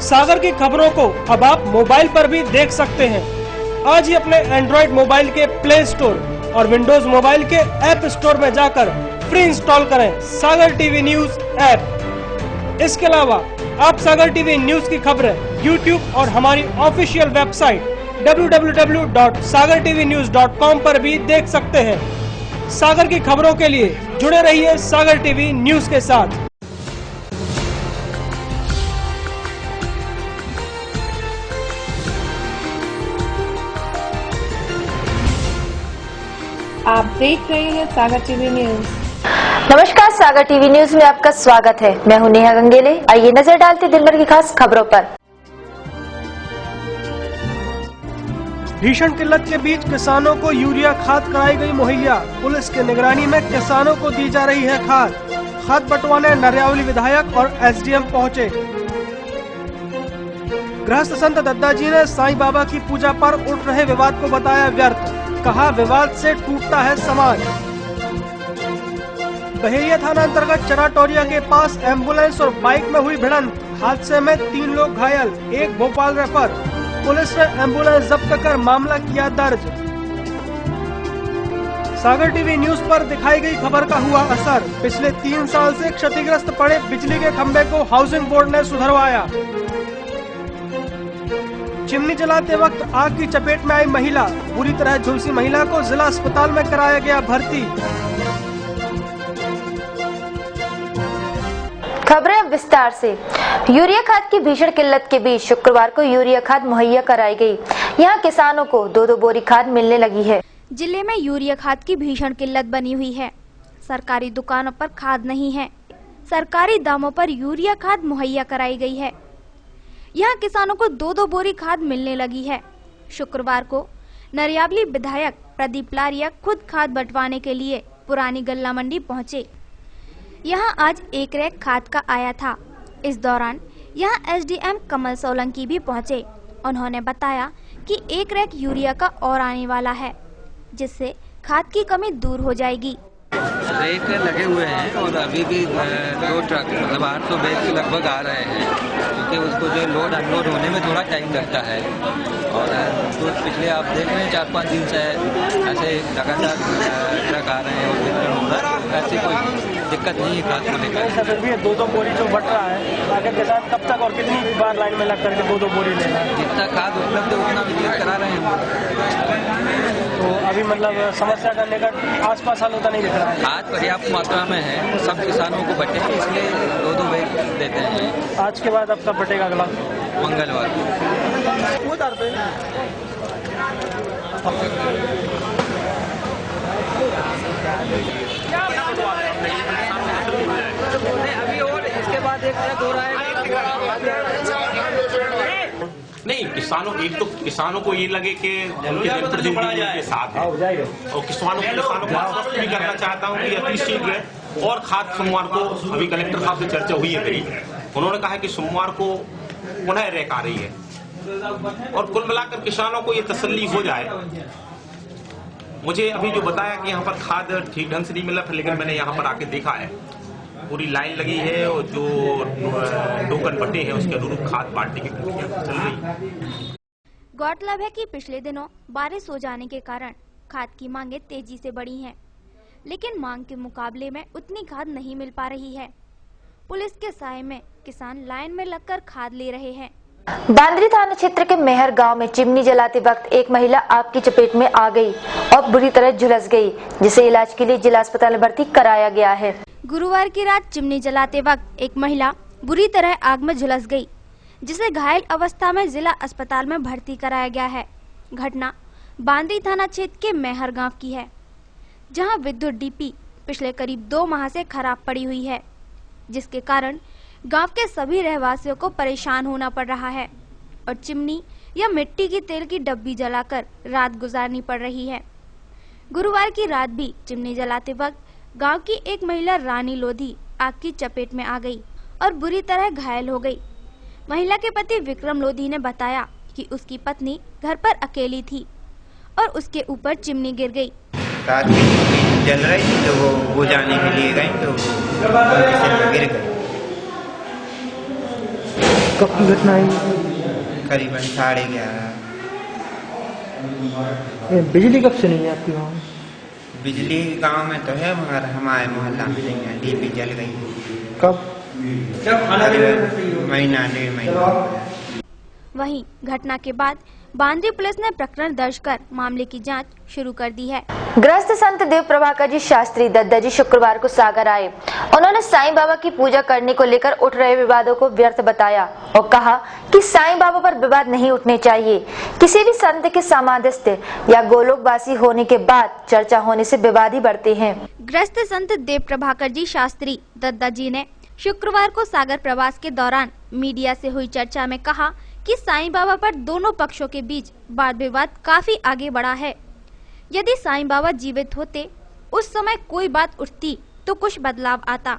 सागर की खबरों को अब आप मोबाइल पर भी देख सकते हैं। आज ही अपने एंड्रॉइड मोबाइल के प्ले स्टोर और विंडोज मोबाइल के ऐप स्टोर में जाकर फ्री इंस्टॉल करें सागर टीवी न्यूज ऐप। इसके अलावा आप सागर टीवी न्यूज की खबरें यूट्यूब और हमारी ऑफिशियल वेबसाइट www.sagartvnews.com पर भी देख सकते हैं। सागर की खबरों के लिए जुड़े रहिए सागर टीवी न्यूज के साथ। आप देख रहे हैं सागर टीवी न्यूज। नमस्कार, सागर टीवी न्यूज में आपका स्वागत है। मैं हूं नेहा गंगेले। आइए नजर डालते दिन भर की खास खबरों पर। भीषण किल्लत के बीच किसानों को यूरिया खाद कराई गई मुहैया। पुलिस की निगरानी में किसानों को दी जा रही है खाद बंटवाने नरियावली विधायक और एसडीएम पहुंचे। गृहस्थ संत दद्दा जी ने साईं बाबा की पूजा पर उठ रहे विवाद को बताया व्यर्थ। कहा, विवाद से टूटता है समाज। बहेरिया थाना अंतर्गत चराटोरिया के पास एम्बुलेंस और बाइक में हुई भिड़ंत। हादसे में 3 लोग घायल, एक भोपाल रेफर। पुलिस ने एम्बुलेंस जब्त कर मामला किया दर्ज। सागर टीवी न्यूज पर दिखाई गई खबर का हुआ असर। पिछले 3 साल से क्षतिग्रस्त पड़े बिजली के खंभे को हाउसिंग बोर्ड ने सुधरवाया। चिमनी जलाते वक्त आग की चपेट में आई महिला, बुरी तरह झुलसी महिला को जिला अस्पताल में कराया गया भर्ती। खबरें अब विस्तार से। यूरिया खाद की भीषण किल्लत के बीच शुक्रवार को यूरिया खाद मुहैया कराई गई। यहां किसानों को 2-2 बोरी खाद मिलने लगी है। जिले में यूरिया खाद की भीषण किल्लत बनी हुई है। सरकारी दुकानों पर खाद नहीं है। सरकारी दामों पर यूरिया खाद मुहैया कराई गई है। यहाँ किसानों को 2-2 बोरी खाद मिलने लगी है। शुक्रवार को नरियावली विधायक प्रदीप लारिया खुद खाद बंटवाने के लिए पुरानी गल्ला मंडी पहुँचे। यहाँ आज एक रैक खाद का आया था। इस दौरान यहाँ एसडीएम कमल सोलंकी भी पहुँचे। उन्होंने बताया कि एक रैक यूरिया का और आने वाला है, जिससे खाद की कमी दूर हो जाएगी। रेक लगे हुए हैं और अभी भी 2 ट्रक मतलब 800 बैग के लगभग आ रहे हैं, क्योंकि उसको जो लोड अनलोड होने में थोड़ा टाइम लगता है। और तो पिछले आप देख रहे हैं 4-5 दिन से ऐसे लगातार ट्रक आ रहे हैं और ऐसी कोई दिक्कत नहीं है खाद को लेकर। 2-2 बोरी जो बट रहा है, आगे किसान कब तक और कितनी बार लाइन में लग करके 2-2 बोरी लेना है? जितना खाद उपलब्ध है उतना वितरित करा रहे हैं। तो अभी मतलब समस्या का निकट आसपास हल होता नहीं दिख रहा है। आज पर्याप्त मात्रा में है, सब किसानों को बटेंगे, इसलिए 2-2 बैग देते हैं। आज के बाद अब कब बटेगा अगला? मंगलवार। अभी और इसके बाद एक ट्रक हो रहा है। नहीं, किसानों को ये लगे कि उनके जनप्रतिनिधियों के साथ है और किसानों को आश्वस्त भी करना चाहता हूँ कि अति शीघ्र और खाद सोमवार को, अभी कलेक्टर साहब से चर्चा हुई है मेरी, उन्होंने कहा कि सोमवार को पुनः रैक आ रही है और कुल मिलाकर किसानों को ये तसल्ली हो जाए। मुझे अभी जो बताया कि यहाँ पर खाद ठीक ढंग से नहीं मिला, लेकिन मैंने यहाँ पर आके देखा है पूरी लाइन लगी है और जो टोकन बटे हैं उसके अनुरूप खाद बांटने की प्रक्रिया चल रही है। गौरतलब है कि पिछले दिनों बारिश हो जाने के कारण खाद की मांगें तेजी से बढ़ी हैं, लेकिन मांग के मुकाबले में उतनी खाद नहीं मिल पा रही है। पुलिस के साये में किसान लाइन में लगकर खाद ले रहे हैं। बांदरी थाना क्षेत्र के मेहर गांव में चिमनी जलाते वक्त एक महिला आग की चपेट में आ गई और बुरी तरह झुलस गई, जिसे इलाज के लिए जिला अस्पताल में भर्ती कराया गया है। गुरुवार की रात चिमनी जलाते वक्त एक महिला बुरी तरह आग में झुलस गई, जिसे घायल अवस्था में जिला अस्पताल में भर्ती कराया गया है। घटना बांदरी थाना क्षेत्र के मेहर गांव की है, जहां विद्युत डीपी पिछले करीब 2 माह से खराब पड़ी हुई है, जिसके कारण गांव के सभी रहवासियों को परेशान होना पड़ रहा है और चिमनी या मिट्टी की तेल की डब्बी जलाकर रात गुजारनी पड़ रही है। गुरुवार की रात भी चिमनी जलाते वक्त गांव की एक महिला रानी लोधी आग की चपेट में आ गई और बुरी तरह घायल हो गई। महिला के पति विक्रम लोधी ने बताया कि उसकी पत्नी घर पर अकेली थी और उसके ऊपर चिमनी गिर गई। रात में जल रही थी तो वो बुझाने के लिए गई तो गिर गई। कब की घटना है? करीबन 11:30। बिजली कब से नहीं है आपके गाँव में? बिजली गांव में तो है मगर हमारे मोहल्ला में नहीं है। डीपी जल गई। कब? करीबन महीना 1.5 महीना। वहीं घटना के बाद बांद्री पुलिस ने प्रकरण दर्ज कर मामले की जांच शुरू कर दी है। गृहस्थ संत देव प्रभाकर जी शास्त्री दद्दा जी शुक्रवार को सागर आए। उन्होंने साईं बाबा की पूजा करने को लेकर उठ रहे विवादों को व्यर्थ बताया और कहा कि साईं बाबा पर विवाद नहीं उठने चाहिए। किसी भी संत के समाधिस्थ या गोलोकवासी होने के बाद चर्चा होने से विवाद ही बढ़ते हैं। गृहस्थ संत देव प्रभाकर जी शास्त्री दद्दा जी ने शुक्रवार को सागर प्रवास के दौरान मीडिया से हुई चर्चा में कहा कि साईं बाबा पर दोनों पक्षों के बीच वाद विवाद काफी आगे बढ़ा है। यदि साईं बाबा जीवित होते उस समय कोई बात उठती तो कुछ बदलाव आता।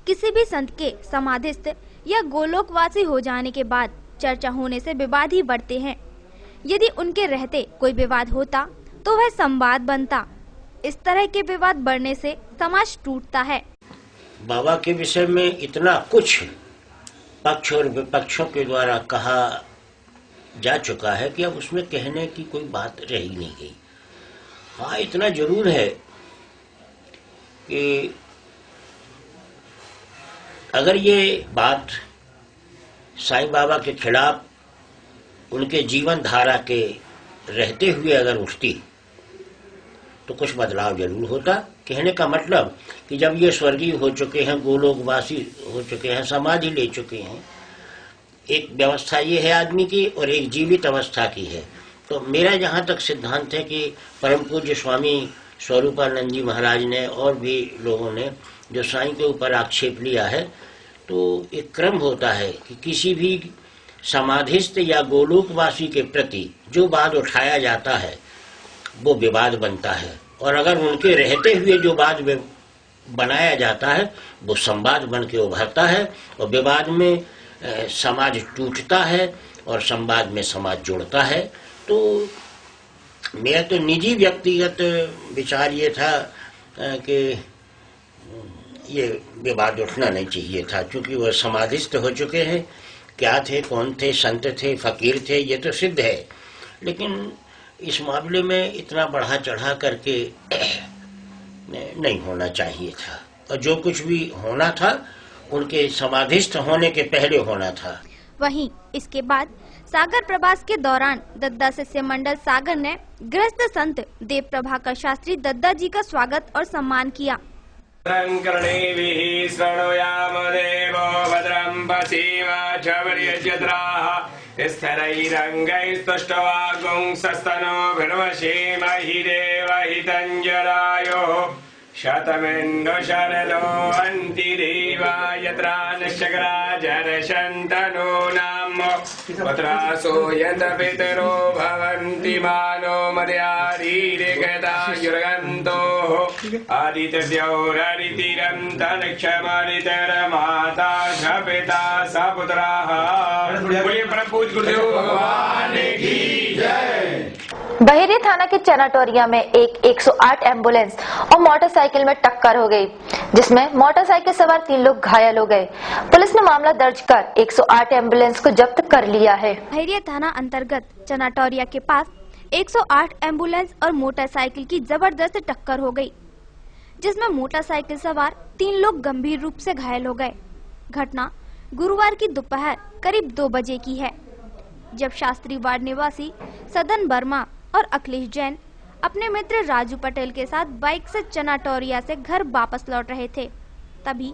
किसी भी संत के समाधिस्थ या गोलोकवासी हो जाने के बाद चर्चा होने से विवाद ही बढ़ते हैं। यदि उनके रहते कोई विवाद होता तो वह संवाद बनता। इस तरह के विवाद बढ़ने से समाज टूटता है। बाबा के विषय में इतना कुछ पक्ष और विपक्षों के द्वारा कहा जा चुका है कि अब उसमें कहने की कोई बात रह ही नहीं गई। हाँ, इतना जरूर है कि अगर ये बात साईं बाबा के खिलाफ उनके जीवन धारा के रहते हुए अगर उठती तो कुछ बदलाव जरूर होता। कहने का मतलब कि जब ये स्वर्गीय हो चुके हैं, गोलोकवासी हो चुके हैं, समाधि ले चुके हैं, एक व्यवस्था ये है आदमी की और एक जीवित अवस्था की है। तो मेरा जहाँ तक सिद्धांत है कि परम पूज्य स्वामी स्वरूपानंद जी महाराज ने और भी लोगों ने जो साईं के ऊपर आक्षेप लिया है, तो एक क्रम होता है कि किसी भी समाधिस्थ या गोलोकवासी के प्रति जो बात उठाया जाता है वो विवाद बनता है, और अगर उनके रहते हुए जो बात बनाया जाता है वो संवाद बन के उभरता है, और विवाद में समाज टूटता है और संवाद में समाज जुड़ता है। तो मेरा तो निजी व्यक्तिगत विचार ये था कि ये विवाद उठना नहीं चाहिए था, क्योंकि वो समाधिस्थ हो चुके हैं। क्या थे, कौन थे, संत थे, फकीर थे, ये तो सिद्ध है। लेकिन इस मामले में इतना बढ़ा चढ़ा करके नहीं होना चाहिए था, और जो कुछ भी होना था उनके समाधिस्थ होने के पहले होना था। वहीं इसके बाद सागर प्रवास के दौरान दद्दा शिष्य मंडल सागर ने गृहस्थ संत देव प्रभाकर शास्त्री दद्दा जी का स्वागत और सम्मान किया। कर्णेभिः शृणुयाम देवो भद्रं पश्येमाक्षपर्यजत्राः स्थिरैरङ्गैस्तुष्टवागुंसस्तनोभिर्वशेमहि देवहितञ्जरायोः शतमेन्दु शरदो अन्ति देवा यत्रा नश्चक्राजरशन्तनूनाम् पुत्रासो यत पितरो भवन्ति मानो मर्यारीरिकदायुर्गन्तोः आदित्यद्यौररितिरन्तरिक्षमरितरमाता स पिता स पुत्राः। बोलिए परम पूज्य गुरुदेव भगवान की जय। बहेरिया थाना के चनाटोरिया में एक 108 एम्बुलेंस और मोटरसाइकिल में टक्कर हो गई, जिसमें मोटरसाइकिल सवार 3 लोग घायल हो गए। पुलिस ने मामला दर्ज कर 108 एम्बुलेंस को जब्त कर लिया है। बहेरिया थाना अंतर्गत चनाटोरिया के पास 108 एम्बुलेंस और मोटरसाइकिल की जबरदस्त टक्कर हो गई, जिसमें मोटरसाइकिल सवार 3 लोग गंभीर रूप से घायल हो गए। घटना गुरुवार की दोपहर करीब 2 बजे की है, जब शास्त्री वार्ड निवासी सदन वर्मा और अखिलेश जैन अपने मित्र राजू पटेल के साथ बाइक से चनाटोरिया से घर वापस लौट रहे थे। तभी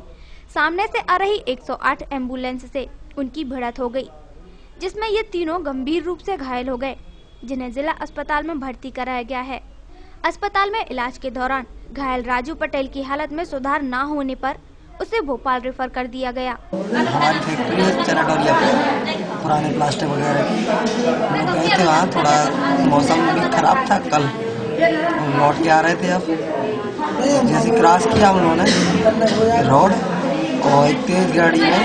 सामने से आ रही 108 एम्बुलेंस से उनकी भिड़ंत हो गई, जिसमें ये तीनों गंभीर रूप से घायल हो गए, जिन्हें जिला अस्पताल में भर्ती कराया गया है। अस्पताल में इलाज के दौरान घायल राजू पटेल की हालत में सुधार न होने पर उसे भोपाल रेफर कर दिया गया। हमारी फैक्ट्री है चनाटोरिया पे, पुराने प्लास्टिक वगैरह की। हम लोग गए थे वहाँ, थोड़ा मौसम भी खराब था कल, लौट के आ रहे थे। अब जैसे क्रॉस किया हम लोगों ने रोड, और एक तेज गाड़ी में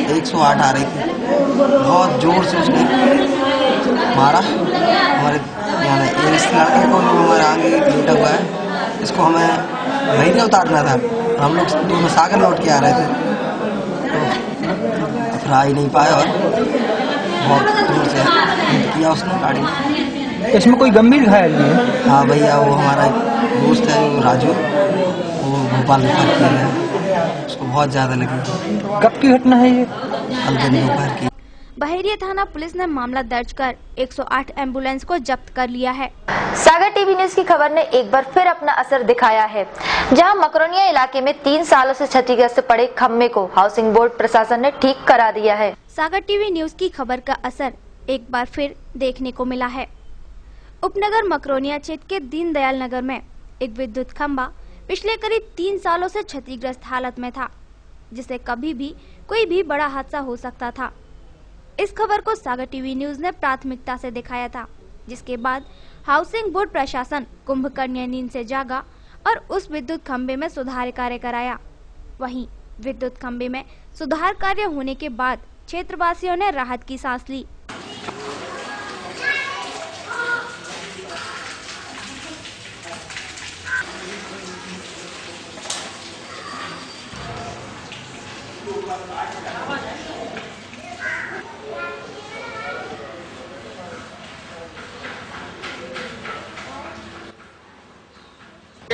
108 आ रही थी, बहुत जोर से उसने मारा हमारे यहाँ। इस लड़के को जो हमारे आगे लेटा हुआ है, इसको हमें वहीं से उतारना था। हम लोग दोनों सागर लौट के आ रहे थे, तो फिर आ ही नहीं पाए और बहुत दूर से हिट किया उसने गाड़ी में। इसमें कोई गंभीर घायल भी है? हाँ भैया, वो हमारा दोस्त है वो राजू, वो भोपाल रेफर किया है, उसको बहुत ज्यादा लगी। कब की घटना है ये? कल दिन दोपहर की। बहेरिया थाना पुलिस ने मामला दर्ज कर 108 एम्बुलेंस को जब्त कर लिया है। सागर टीवी न्यूज की खबर ने एक बार फिर अपना असर दिखाया है, जहां मकरोनिया इलाके में 3 सालों से क्षतिग्रस्त पड़े खम्भे को हाउसिंग बोर्ड प्रशासन ने ठीक करा दिया है। सागर टीवी न्यूज की खबर का असर एक बार फिर देखने को मिला है। उपनगर मकरोनिया क्षेत्र के दीनदयाल नगर में एक विद्युत खंभा पिछले करीब 3 सालों से क्षतिग्रस्त हालत में था, जिसे कभी भी कोई भी बड़ा हादसा हो सकता था। इस खबर को सागर टीवी न्यूज ने प्राथमिकता से दिखाया था, जिसके बाद हाउसिंग बोर्ड प्रशासन कुंभकर्ण नींद से जागा और उस विद्युत खंभे में सुधार कार्य कराया। वहीं विद्युत खंभे में सुधार कार्य होने के बाद क्षेत्रवासियों ने राहत की सांस ली।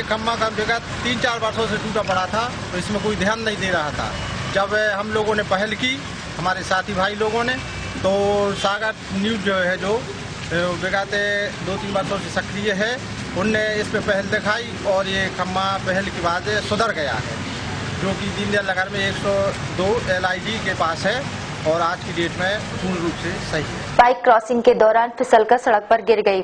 खम्भा का विगत 3-4 वर्षों से टूटा पड़ा था, तो इसमें कोई ध्यान नहीं दे रहा था। जब हम लोगों ने पहल की, हमारे साथी भाई लोगों ने, तो सागर न्यूज जो है जो विगत 2-3 वर्षों से सक्रिय है, उनने इस पे पहल दिखाई और ये खम्भा पहल की बाद सुधर गया है, जो कि दीनदयाल नगर में 102 LID के पास है और आज की डेट में पूर्ण रूप से सही है। बाइक क्रॉसिंग के दौरान फिसलकर सड़क पर गिर गई।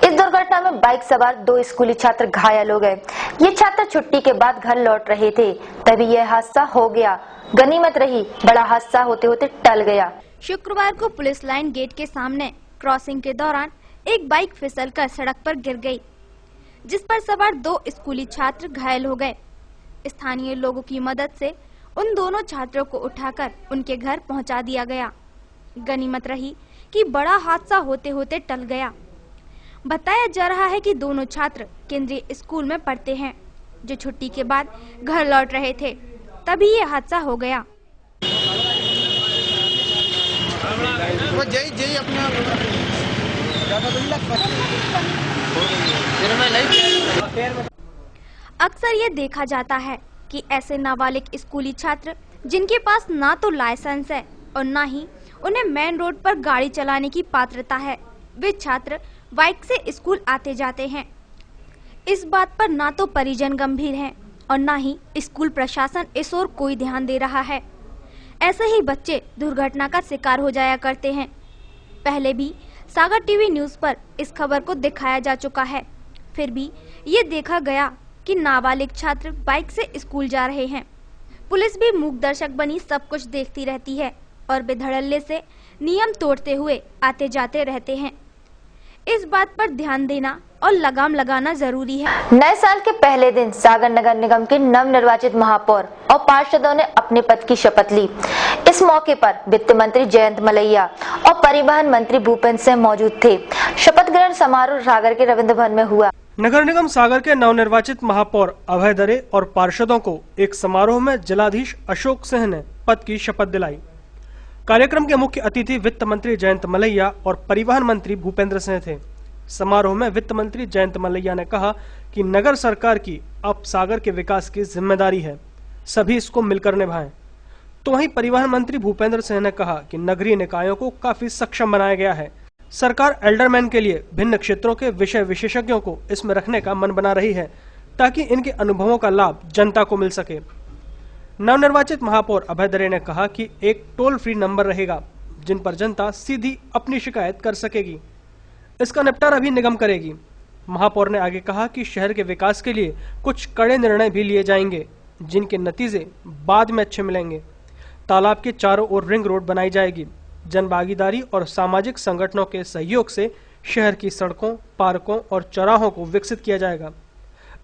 इस दुर्घटना में बाइक सवार 2 स्कूली छात्र घायल हो गए। ये छात्र छुट्टी के बाद घर लौट रहे थे, तभी यह हादसा हो गया। गनीमत रही, बड़ा हादसा होते होते टल गया। शुक्रवार को पुलिस लाइन गेट के सामने क्रॉसिंग के दौरान एक बाइक फिसलकर सड़क पर गिर गई, जिस पर सवार 2 स्कूली छात्र घायल हो गए। स्थानीय लोगों की मदद से उन दोनों छात्रों को उठाकर उनके घर पहुंचा दिया गया। गनीमत रही कि बड़ा हादसा होते होते टल गया। बताया जा रहा है कि दोनों छात्र केंद्रीय स्कूल में पढ़ते हैं, जो छुट्टी के बाद घर लौट रहे थे, तभी ये हादसा हो गया। अक्सर ये देखा जाता है कि ऐसे नाबालिग स्कूली छात्र जिनके पास ना तो लाइसेंस है और ना ही उन्हें मेन रोड पर गाड़ी चलाने की पात्रता है, वे छात्र बाइक से स्कूल आते जाते हैं। इस बात पर ना तो परिजन गंभीर हैं और ना ही स्कूल प्रशासन इस ओर कोई ध्यान दे रहा है। ऐसे ही बच्चे दुर्घटना का शिकार हो जाया करते हैं। पहले भी सागर टीवी न्यूज पर इस खबर को दिखाया जा चुका है, फिर भी ये देखा गया कि नाबालिग छात्र बाइक से स्कूल जा रहे हैं। पुलिस भी मूक दर्शक बनी सब कुछ देखती रहती है और बेधड़ल्ले से नियम तोड़ते हुए आते जाते रहते हैं। इस बात पर ध्यान देना और लगाम लगाना जरूरी है। नए साल के पहले दिन सागर नगर निगम के नवनिर्वाचित महापौर और पार्षदों ने अपने पद की शपथ ली। इस मौके पर वित्त मंत्री जयंत मलैया और परिवहन मंत्री भूपेंद्र सिंह मौजूद थे। शपथ ग्रहण समारोह सागर के रविंद्र भवन में हुआ। नगर निगम सागर के नवनिर्वाचित महापौर अभय दरे और पार्षदों को एक समारोह में जिलाधीश अशोक सिंह ने पद की शपथ दिलाई। कार्यक्रम के मुख्य अतिथि वित्त मंत्री जयंत मलैया और परिवहन मंत्री भूपेंद्र सिंह थे। समारोह में वित्त मंत्री जयंत मलैया ने कहा कि नगर सरकार की अब सागर के विकास की जिम्मेदारी है, सभी इसको मिलकर निभाएं। तो वहीं परिवहन मंत्री भूपेंद्र सिंह ने कहा कि नगरीय निकायों को काफी सक्षम बनाया गया है। सरकार एल्डरमैन के लिए भिन्न क्षेत्रों के विषय विशेषज्ञों को इसमें रखने का मन बना रही है, ताकि इनके अनुभवों का लाभ जनता को मिल सके। नवनिर्वाचित महापौर अभय दरे ने कहा कि एक टोल फ्री नंबर रहेगा, जिन पर जनता सीधी अपनी शिकायत कर सकेगी। इसका निपटारा भी निगम करेगी। महापौर ने आगे कहा कि शहर के विकास के लिए कुछ कड़े निर्णय भी लिए जाएंगे, जिनके नतीजे बाद में अच्छे मिलेंगे। तालाब के चारों ओर रिंग रोड बनाई जाएगी। जन भागीदारी और सामाजिक संगठनों के सहयोग से शहर की सड़कों, पार्कों और चौराहों को विकसित किया जाएगा।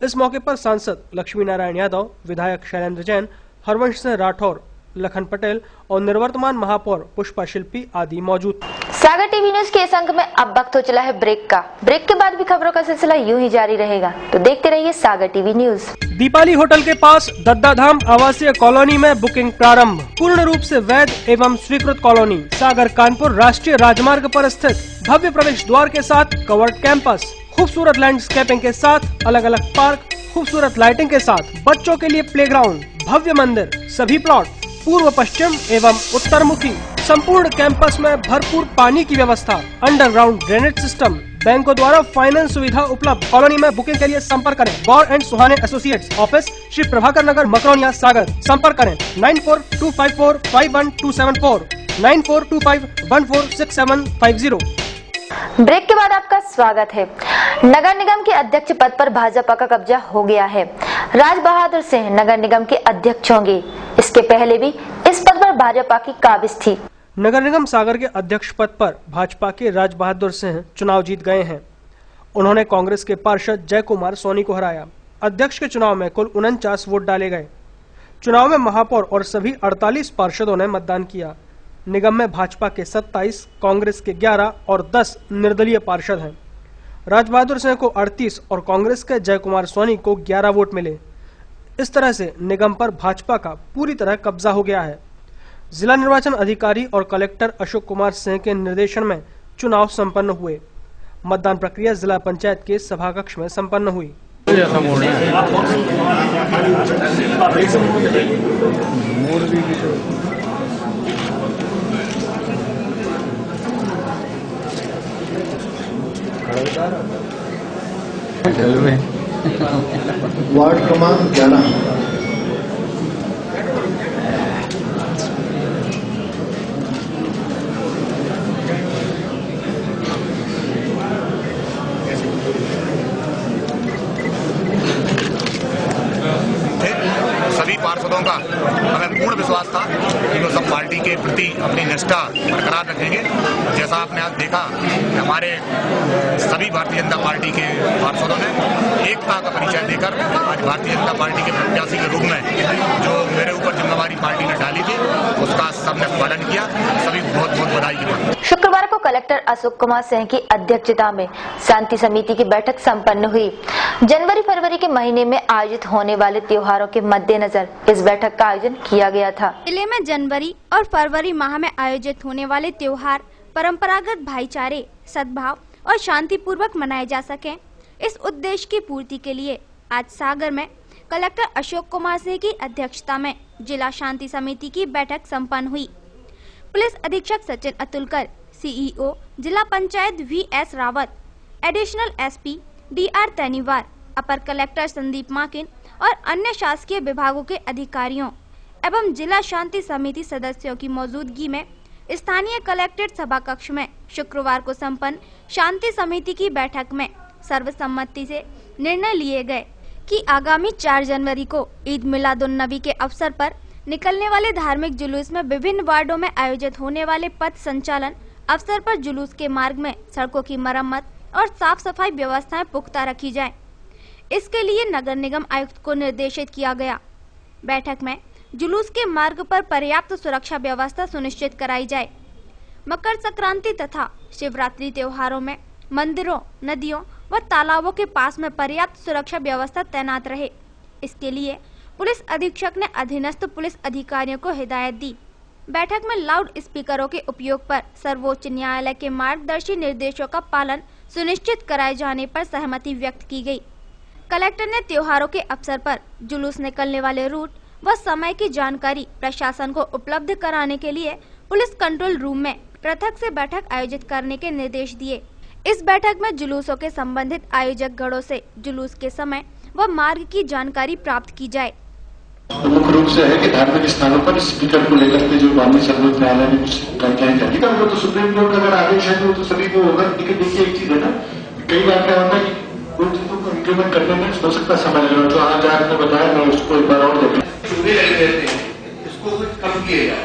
इस मौके पर सांसद लक्ष्मी नारायण यादव, विधायक शैलेंद्र जैन, हरवंश सिंह राठौर, लखन पटेल और निर्वर्तमान महापौर पुष्पा शिल्पी आदि मौजूद। सागर टीवी न्यूज के इस अंक में अब वक्त हो चला है ब्रेक का। ब्रेक के बाद भी खबरों का सिलसिला यूं ही जारी रहेगा, तो देखते रहिए सागर टीवी न्यूज। दीपाली होटल के पास दद्दाधाम आवासीय कॉलोनी में बुकिंग प्रारंभ। पूर्ण रूप से वैध एवं स्वीकृत कॉलोनी सागर कानपुर राष्ट्रीय राजमार्ग पर स्थित भव्य प्रवेश द्वार के साथ कवर्ड कैंपस, खूबसूरत लैंडस्केपिंग के साथ अलग अलग पार्क, खूबसूरत लाइटिंग के साथ बच्चों के लिए प्लेग्राउंड, भव्य मंदिर, सभी प्लॉट पूर्व पश्चिम एवं उत्तर मुखी, संपूर्ण कैंपस में भरपूर पानी की व्यवस्था, अंडरग्राउंड ड्रेनेज सिस्टम, बैंकों द्वारा फाइनेंस सुविधा उपलब्ध। कॉलोनी में बुकिंग के लिए संपर्क करें Gaur and Suhane associates, office Shri Prabhakar Nagar, Makronia, Sagar. संपर्क करें 9425451274, 9425146750। ब्रेक के बाद आपका स्वागत है। नगर निगम के अध्यक्ष पद पर भाजपा का कब्जा हो गया है। राज बहादुर सिंह नगर निगम के अध्यक्ष होंगे। इसके पहले भी इस पद पर भाजपा की काबिज थी। नगर निगम सागर के अध्यक्ष पद पर भाजपा के राज बहादुर सिंह चुनाव जीत गए हैं। उन्होंने कांग्रेस के पार्षद जय कुमार सोनी को हराया। अध्यक्ष के चुनाव में कुल 49 वोट डाले गए। चुनाव में महापौर और सभी 48 पार्षदों ने मतदान किया। निगम में भाजपा के 27, कांग्रेस के 11 और 10 निर्दलीय पार्षद हैं। राज बहादुर सिंह को 38 और कांग्रेस के जय कुमार सोनी को 11 वोट मिले। इस तरह से निगम पर भाजपा का पूरी तरह कब्जा हो गया है। जिला निर्वाचन अधिकारी और कलेक्टर अशोक कुमार सिंह के निर्देशन में चुनाव संपन्न हुए। मतदान प्रक्रिया जिला पंचायत के सभाकक्ष में संपन्न हुई। वार्ड क्रमांक 11 सभी पार्षदों का हमें पूर्ण विश्वास था कि वो सब पार्टी के प्रति अपनी निष्ठा बरकरार रखेंगे। जैसा आपने आज देखा, हमारे सभी भारतीय जनता पार्टी के पार्षदों ने एकता का परिचय देकर आज भारतीय जनता पार्टी के प्रत्याशी के रूप में जो मेरे ऊपर जिम्मेवारी पार्टी ने डाली थी उसका सबने पालन किया। सभी बहुत बहुत बधाई की बात। शुक्रवार को कलेक्टर अशोक कुमार सिंह की अध्यक्षता में शांति समिति की बैठक संपन्न हुई। जनवरी फरवरी के महीने में आयोजित होने वाले त्योहारों के मद्देनजर इस बैठक का आयोजन किया गया था। जिले में जनवरी और फरवरी माह में आयोजित होने वाले त्योहार परंपरागत भाईचारे, सद्भाव और शांति पूर्वक मनाए जा सकें, इस उद्देश्य की पूर्ति के लिए आज सागर में कलेक्टर अशोक कुमार सिंह की अध्यक्षता में जिला शांति समिति की बैठक संपन्न हुई। पुलिस अधीक्षक सचिन अतुलकर, सीईओ जिला panchayat VS Rawat, additional SP DR तैनीवार, अपर कलेक्टर संदीप माकिन और अन्य शासकीय विभागों के अधिकारियों एवं जिला शांति समिति सदस्यों की मौजूदगी में स्थानीय कलेक्ट्रेट सभा कक्ष में शुक्रवार को संपन्न शांति समिति की बैठक में सर्वसम्मति से निर्णय लिए गए कि आगामी 4 जनवरी को ईद मिलादुन नबी के अवसर पर निकलने वाले धार्मिक जुलूस में विभिन्न वार्डों में आयोजित होने वाले पथ संचालन अवसर पर जुलूस के मार्ग में सड़कों की मरम्मत और साफ सफाई व्यवस्थाएं पुख्ता रखी जाए। इसके लिए नगर निगम आयुक्त को निर्देशित किया गया। बैठक में जुलूस के मार्ग पर पर्याप्त सुरक्षा व्यवस्था सुनिश्चित कराई जाए। मकर संक्रांति तथा शिवरात्रि त्योहारों में मंदिरों, नदियों व तालाबों के पास में पर्याप्त सुरक्षा व्यवस्था तैनात रहे। इसके लिए पुलिस अधीक्षक ने अधीनस्थ पुलिस अधिकारियों को हिदायत दी। बैठक में लाउड स्पीकरों के उपयोग पर सर्वोच्च न्यायालय के मार्गदर्शी निर्देशों का पालन सुनिश्चित कराए जाने पर सहमति व्यक्त की गई। कलेक्टर ने त्योहारों के अवसर पर जुलूस निकलने वाले रूट व समय की जानकारी प्रशासन को उपलब्ध कराने के लिए पुलिस कंट्रोल रूम में पृथक से बैठक आयोजित करने के निर्देश दिए। इस बैठक में जुलूसों के संबंधित आयोजक गणों से जुलूस के समय व मार्ग की जानकारी प्राप्त की जाए। मुख्य रूप से है कि धार्मिक स्थानों पर स्पीकर को लेकर के जो माननीय सर्वोच्च न्यायालय ने कुछ गाइडलाइन डाली, वो तो सुप्रीम कोर्ट का अगर आदेश है तो सभी को होगा। देखिए एक चीज है ना, कई बार क्या होता है कि कुछ चीजों को इम्प्लीमेंट करने में हो सकता समय लगेगा। जो आज आपने बताया, मैं उसको एक बार और देखूं। चूहे लगे रहते हैं, इसको कुछ कम किया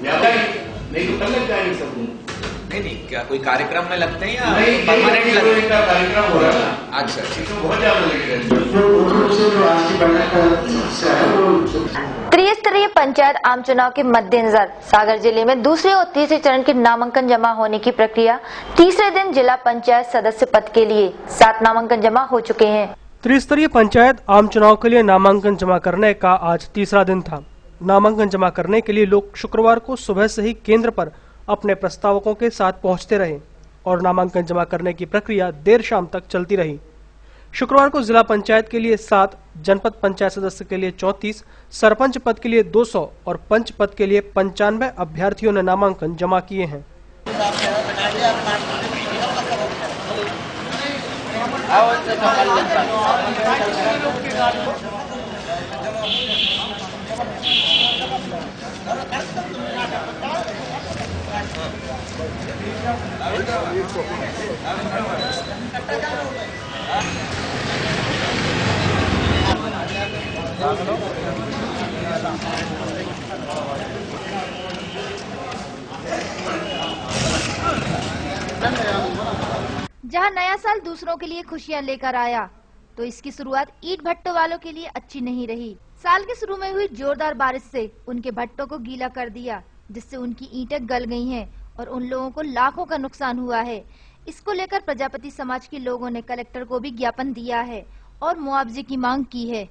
जाए, नहीं तो कल लग जाएंगे सब। नहीं, क्या कोई कार्यक्रम में लगते हैं या परमानेंट लगते हैं? कार्यक्रम हो रहा है। अच्छा, बहुत ज्यादा लगे हैं। जो आज की बैठक का त्रिस्तरीय पंचायत आम चुनाव के मद्देनजर सागर जिले में दूसरे और तीसरे चरण के नामांकन जमा होने की प्रक्रिया तीसरे दिन जिला पंचायत सदस्य पद के लिए 7 नामांकन जमा हो चुके हैं। त्रिस्तरीय पंचायत आम चुनाव के लिए नामांकन जमा करने का आज तीसरा दिन था। नामांकन जमा करने के लिए लोग शुक्रवार को सुबह से ही केंद्र पर अपने प्रस्तावकों के साथ पहुंचते रहे और नामांकन जमा करने की प्रक्रिया देर शाम तक चलती रही। शुक्रवार को जिला पंचायत के लिए 7, जनपद पंचायत सदस्य के लिए 34, सरपंच पद के लिए 200 और पंच पद के लिए 95 अभ्यर्थियों ने नामांकन जमा किए हैं। जहां नया साल दूसरों के लिए खुशियां लेकर आया, तो इसकी शुरुआत ईंट भट्टों वालों के लिए अच्छी नहीं रही। साल के शुरू में हुई जोरदार बारिश से उनके भट्टों को गीला कर दिया, जिससे उनकी ईंटें गल गई हैं और उन लोगों को लाखों का नुकसान हुआ है। इसको लेकर प्रजापति समाज के लोगों ने कलेक्टर को भी ज्ञापन दिया है और मुआवजे की मांग की है।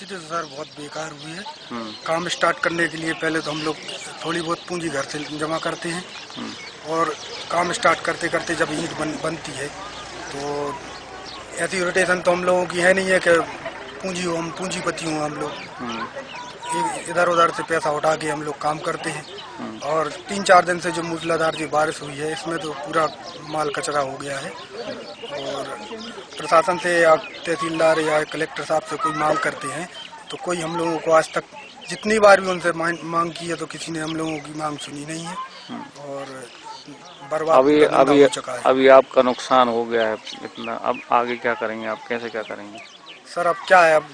तो सर बहुत बेकार हुई है। काम स्टार्ट करने के लिए पहले तो हम लोग थोड़ी बहुत पूंजी घर से जमा करते हैं और काम स्टार्ट करते करते जब ईंट बनती है तो ऐसी रोटेशन तो हम लोगों की है नहीं है कि पूंजी हो, हम पूंजीपति हों। हम लोग इधर उधर से पैसा उठा के हम लोग काम करते हैं और 3-4 दिन से जो मूसलाधार जो बारिश हुई है इसमें तो पूरा माल कचरा हो गया है। और प्रशासन से या तहसीलदार या कलेक्टर साहब से कोई मांग करते हैं तो कोई हम लोगों को आज तक जितनी बार भी उनसे मांग की है तो किसी ने हम लोगों की मांग सुनी नहीं है और बर्बाद हो चुका है। अभी आपका नुकसान हो गया है इतना, अब आगे क्या करेंगे आप, कैसे क्या करेंगे? सर अब क्या है, अब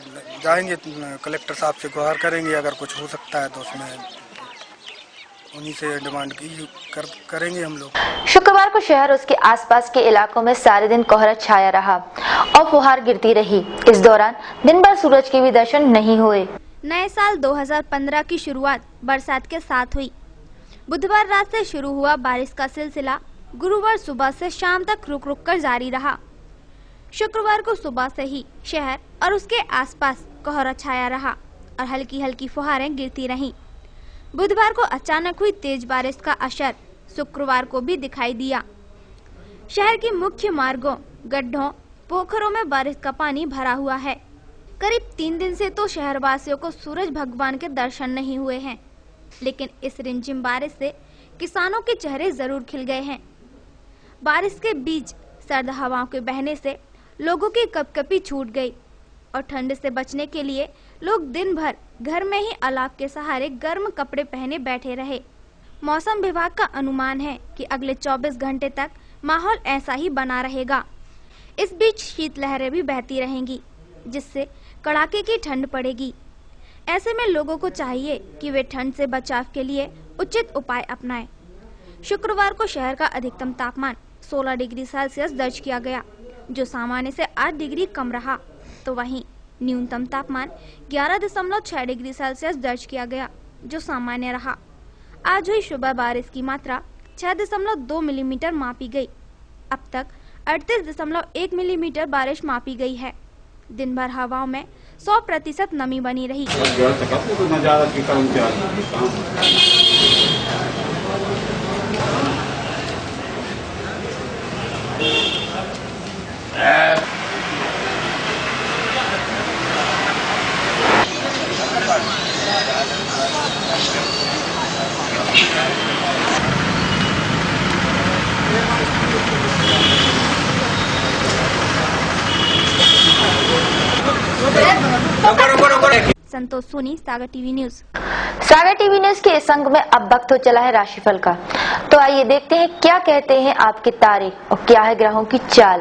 जाएंगे कलेक्टर साहब से गुहार करेंगे, अगर कुछ हो सकता है तो उसमें उन्हीं से डिमांड की करेंगे हम लोग। शुक्रवार को शहर उसके आसपास के इलाकों में सारे दिन कोहरा छाया रहा और फुहार गिरती रही। इस दौरान दिन भर सूरज के भी दर्शन नहीं हुए। नए साल 2015 की शुरुआत बरसात के साथ हुई। बुधवार रात से शुरू हुआ बारिश का सिलसिला गुरुवार सुबह से शाम तक रुक रुक कर जारी रहा। शुक्रवार को सुबह से ही शहर और उसके आसपास कोहरा छाया रहा और हल्की हल्की फुहारें गिरती रहीं। बुधवार को अचानक हुई तेज बारिश का असर शुक्रवार को भी दिखाई दिया। शहर के मुख्य मार्गों, गड्ढों, पोखरों में बारिश का पानी भरा हुआ है। करीब 3 दिन से तो शहरवासियों को सूरज भगवान के दर्शन नहीं हुए हैं, लेकिन इस रिमझिम बारिश से किसानों के चेहरे जरूर खिल गए हैं। बारिश के बीच सर्द हवाओं के बहने से लोगों की कपकपी छूट गई और ठंड से बचने के लिए लोग दिन भर घर में ही अलाव के सहारे गर्म कपड़े पहने बैठे रहे। मौसम विभाग का अनुमान है कि अगले 24 घंटे तक माहौल ऐसा ही बना रहेगा। इस बीच शीतलहरें भी बहती रहेंगी, जिससे कड़ाके की ठंड पड़ेगी। ऐसे में लोगों को चाहिए कि वे ठंड से बचाव के लिए उचित उपाय अपनाएं। शुक्रवार को शहर का अधिकतम तापमान 16 डिग्री सेल्सियस दर्ज किया गया, जो सामान्य से 8 डिग्री कम रहा। तो वहीं न्यूनतम तापमान 11.6 डिग्री सेल्सियस दर्ज किया गया, जो सामान्य रहा। आज हुई सुबह बारिश की मात्रा 6.2 मिलीमीटर मापी गई। अब तक 38.1 मिलीमीटर बारिश मापी गई है। दिन भर हवाओं में 100% नमी बनी रही। संतोष सोनी, सागर टीवी न्यूज। सागर टीवी न्यूज के इस अंक में अब वक्त हो चला है राशिफल का। तो आइए देखते हैं क्या कहते हैं आपके तारे और क्या है ग्रहों की चाल।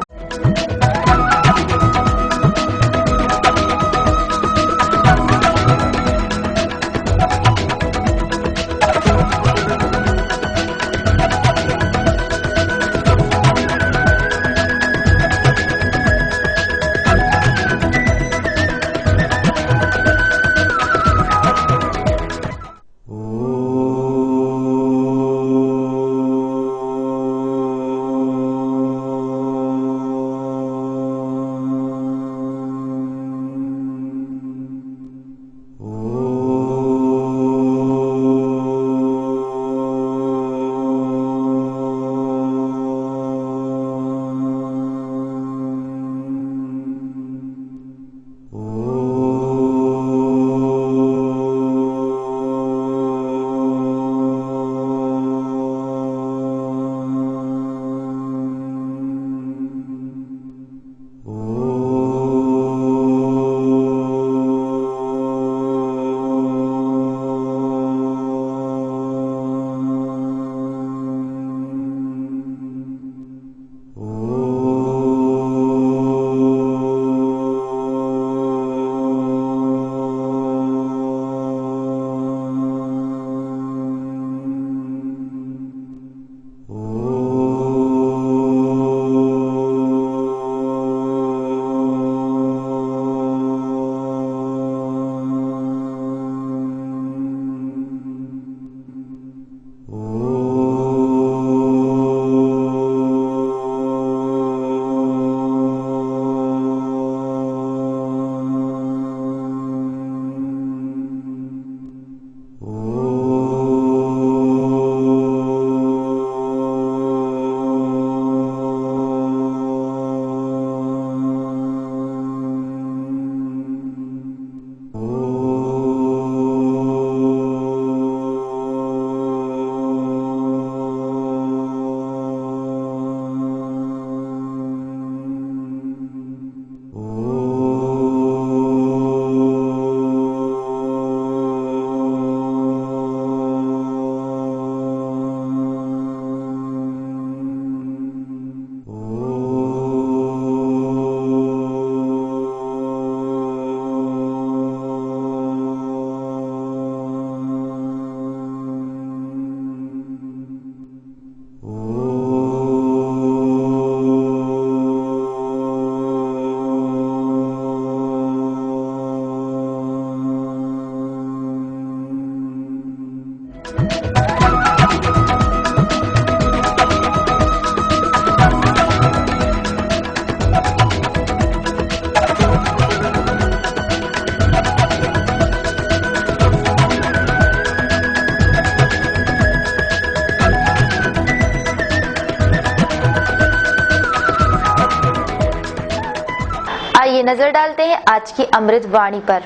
आइए नजर डालते हैं आज की अमृत वाणी पर।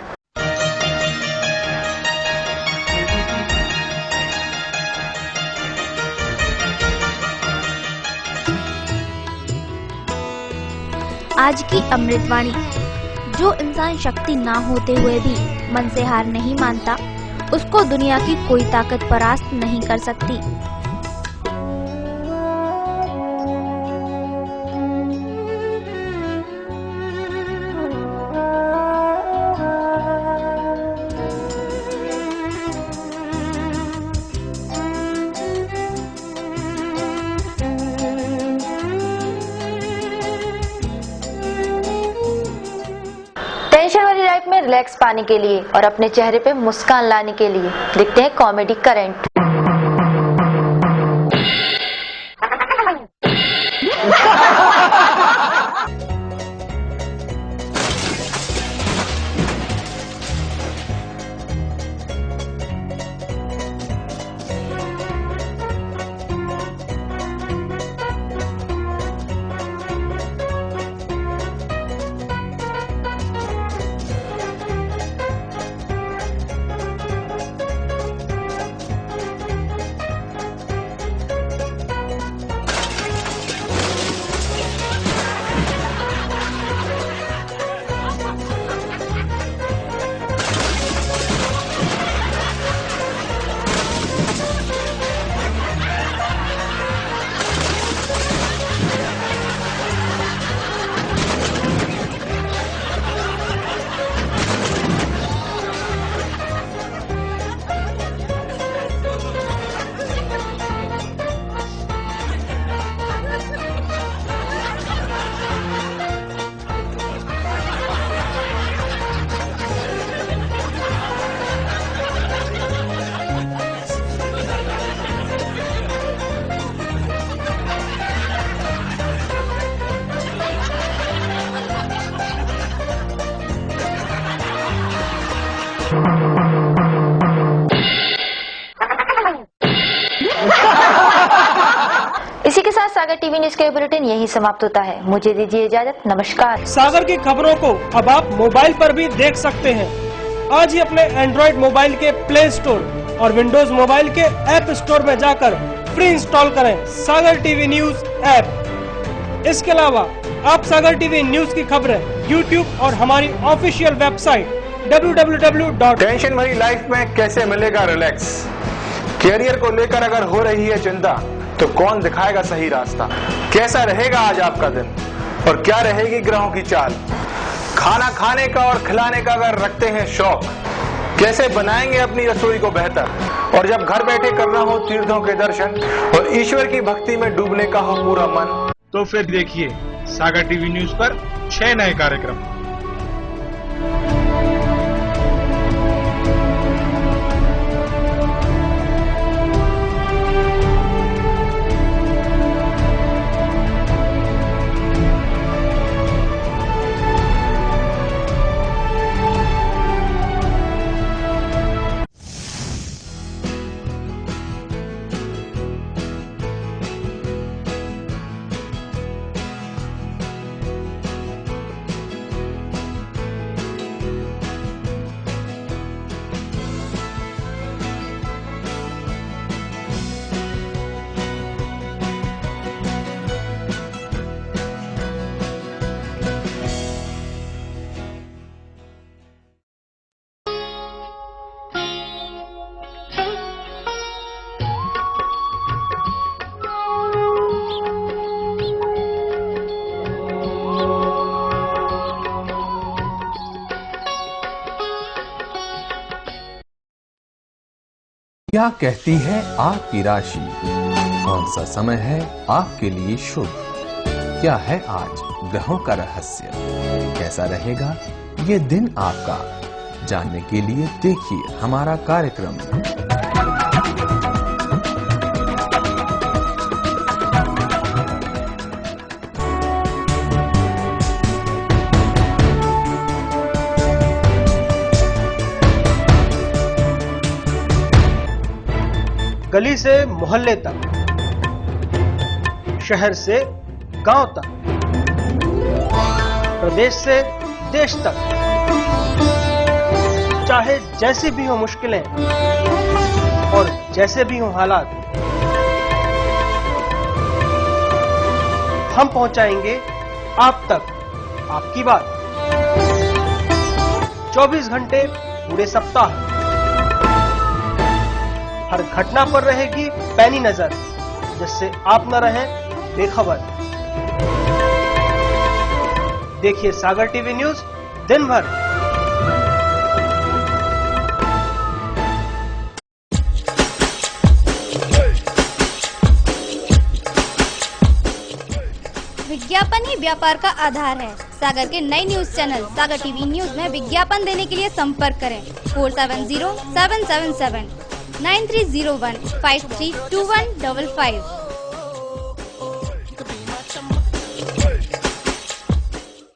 आज की अमृतवाणी। जो इंसान शक्ति ना होते हुए भी मन से हार नहीं मानता, उसको दुनिया की कोई ताकत परास्त नहीं कर सकती। टेंशन वाली लाइफ में रिलैक्स पाने के लिए और अपने चेहरे पे मुस्कान लाने के लिए देखते हैं कॉमेडी करंट। सागर टीवी न्यूज के बुलेटिन यही समाप्त होता है। मुझे दीजिए इजाजत, नमस्कार। सागर की खबरों को अब आप मोबाइल पर भी देख सकते हैं। आज ही अपने एंड्रॉइड मोबाइल के प्ले स्टोर और विंडोज मोबाइल के ऐप स्टोर में जाकर फ्री इंस्टॉल करें सागर टीवी न्यूज ऐप। इसके अलावा आप सागर टीवी न्यूज की खबरें YouTube और हमारी ऑफिशियल वेबसाइट www. टेंशन भरी लाइफ में कैसे मिलेगा रिलैक्स? कैरियर को लेकर अगर हो रही है चिंता तो कौन दिखाएगा सही रास्ता? कैसा रहेगा आज आपका दिन और क्या रहेगी ग्रहों की चाल? खाना खाने का और खिलाने का अगर रखते हैं शौक, कैसे बनाएंगे अपनी रसोई को बेहतर? और जब घर बैठे करना हो तीर्थों के दर्शन और ईश्वर की भक्ति में डूबने का हो पूरा मन, तो फिर देखिए सागर टीवी न्यूज पर 6 नए कार्यक्रम। क्या कहती है आपकी राशि? कौन सा समय है आपके लिए शुभ? क्या है आज ग्रहों का रहस्य? कैसा रहेगा ये दिन आपका? जानने के लिए देखिए हमारा कार्यक्रम। गली से मोहल्ले तक, शहर से गांव तक, प्रदेश से देश तक, चाहे जैसी भी हो मुश्किलें और जैसे भी हो हालात, हम पहुंचाएंगे आप तक आपकी बात। 24 घंटे पूरे सप्ताह हर घटना पर रहेगी पैनी नजर, जिससे आप न रहें बेखबर। देखिए सागर टीवी न्यूज दिन भर। विज्ञापन ही व्यापार का आधार है। सागर के नए न्यूज चैनल सागर टीवी न्यूज में विज्ञापन देने के लिए संपर्क करें 470777 9301 532155।